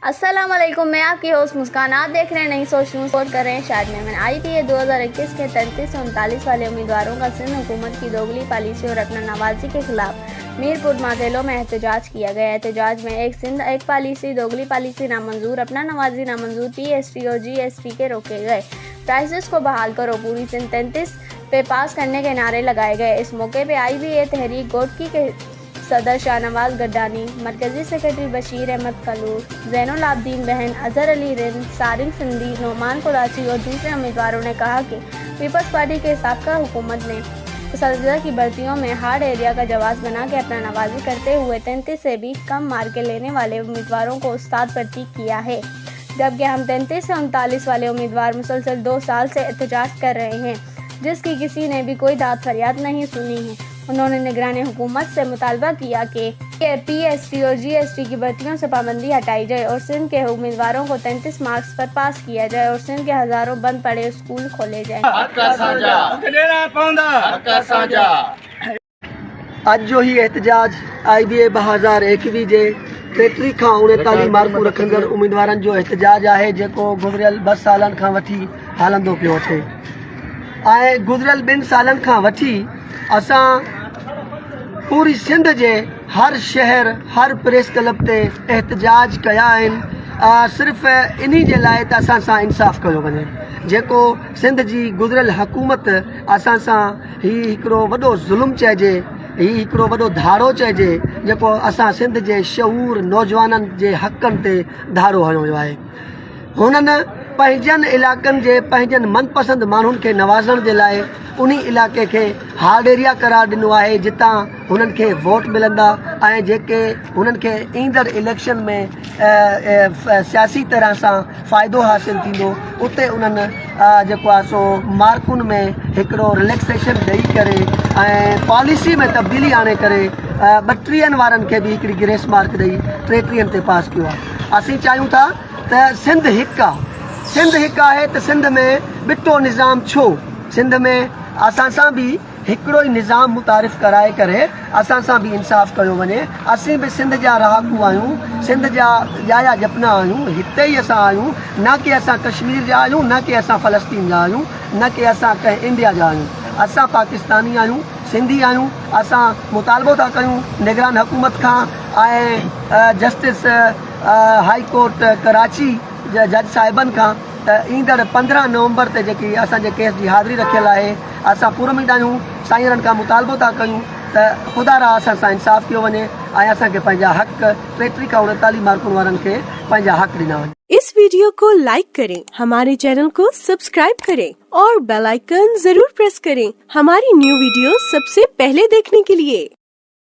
अस्सलाम वालेकुम, मैं आपकी होस्ट मुस्कान। आप देख रहे हैं नई सोच न्यूज़। सपोर्ट कर रहे हैं शायद में IPA 2021 के 33 से 39 वाले उम्मीदवारों का सिंध हुकूमत की दोगली पॉलिसी और अपना नवाजी के खिलाफ मीरपुर मातेलो में एहतजाज किया गया। एहतजाज में एक सिंध एक पॉलिसी, दोगली पॉलिसी नामंजूर, अपना नवाजी नामंजूर, PST और GST के रोके गए, प्राइसेस को बहाल करो, पूरी सिंध 33 पे पास करने के नारे लगाए गए। इस मौके पे IBA तहरीक गोटकी के सदर शाहनवाज गड्डानी, मरकजी सेक्रेटरी बशीर अहमद कलूर, ज़ैनुल आबदीन बहन, अजहर अली रिंद, सारिन सिंधी, नोमान कुराची और दूसरे उम्मीदवारों ने कहा कि पीपल्स पार्टी के साबका हुकूमत ने असतिज़ा की भर्तियों में हार्ड एरिया का जवाब बना के अपना नवाजी करते हुए 33 से भी कम मार्के लेने वाले उम्मीदवारों को उस्ताद भर्ती किया है, जबकि हम 33 से 39 वाले उम्मीदवार मुसलसल 2 साल से एहतजाज कर रहे हैं, जिसकी किसी ने भी कोई दाद फरियाद नहीं सुनी है। उन्होंने निगरानी हुकूमत से मुतालबा किया कि PST और GST की भर्तियों से पाबंदी हटाई जाए और सिंध के उम्मीदवारों को 33 मार्क्स पर पास किया जाए और सिंध के हज़ारों बंद पड़े स्कूल खोले जाए। अज जो ही एहतजाज IBA 2021 जे 33 खां 39 मार्कूं रखंदड़ उम्मीदवारनि जो एहतजाज आहे, जेको गुज़रियल 2 सालनि खां वठी हलंदो पियो थिए। ऐं गुज़रियल 2 सालनि खां वठी असां पूरी सिंध जे हर शहर, हर प्रेस क्लब ते एहतजाज कया आहिनि, सिर्फ़ इन्ही जे लाइ त असां सां इंसाफ़ कयो वञे। जेको सिंध जी गुज़रियल हुकूमत असां सां हिकिड़ो वॾो ज़ुल्म चइजे, हिकिड़ो वॾो धाड़ो चइजे, जेको असां सिंध जे शऊर नौजवाननि जे हक़नि ते धाड़ो हणियो वियो आहे। हुननि पंहिंजनि इलाइक़नि जे पंहिंजनि मनपसंदि माण्हुनि खे नवाज़ण जे लाइ उन इलाइक़े खे हार्ड एरिया करार ॾिनो आहे, जितां हुननि खे वोट मिलंदा ऐं जेके हुननि खे ईंदड़ इलेक्शन में सियासी तरह सां फ़ाइदो हासिलु थींदो, उते उन्हनि जेको आहे सो मार्कुनि में हिकिड़ो रिलैक्सेशन ॾेई करे ऐं पॉलिसी में तब्दीली आणे करे 32 वारनि खे बि हिकिड़ी ग्रेस मार्क ॾेई 33 ते पास कयो आहे। असीं चाहियूं था त सिंध हिकु आहे, सिंध हिकु आहे त सिंध में बिटो निज़ाम छो? सिंध में असां सां बि हिकिड़ो ई निज़ाम मुतारिफ़ कराए करे असां सां बि इंसाफ़ कयो वञे। असीं बि सिंध जा रहाकू आहियूं, सिंध जा ॼाया जपना आहियूं, हिते ई असां आहियूं, न कि असां कश्मीर जा आहियूं, न कि असां फ़लस्तीन जा आहियूं, न कि असां कंहिं इंडिया जा आहियूं। असां पाकिस्तानी आहियूं, सिंधी आहियूं। असां मुतालबो था कयूं निगरान हुकूमत खां ऐं जस्टिस हाई कोर्ट कराची जज साहिबनि खां त ईंदड़ 15 नवंबर ते जेकी असांजे केस जी हाज़िरी रखियल आहे, असां पुरउमीद आहियूं, साईंरनि खां मुतालबो था कयूं त ख़ुदा रा असां सां इंसाफ़ कयो वञे ऐं असांखे पंहिंजा हक़ 33 खां 39 मार्कुनि वारनि खे पंहिंजा हक़ ॾिना वञे। इस वीडियो को लाइक करें, हमारे चैनल को सब्सक्राइब करें और बेल आइकन जरूर प्रेस करें हमारी न्यू वीडियो सबसे पहले देखने के लिए।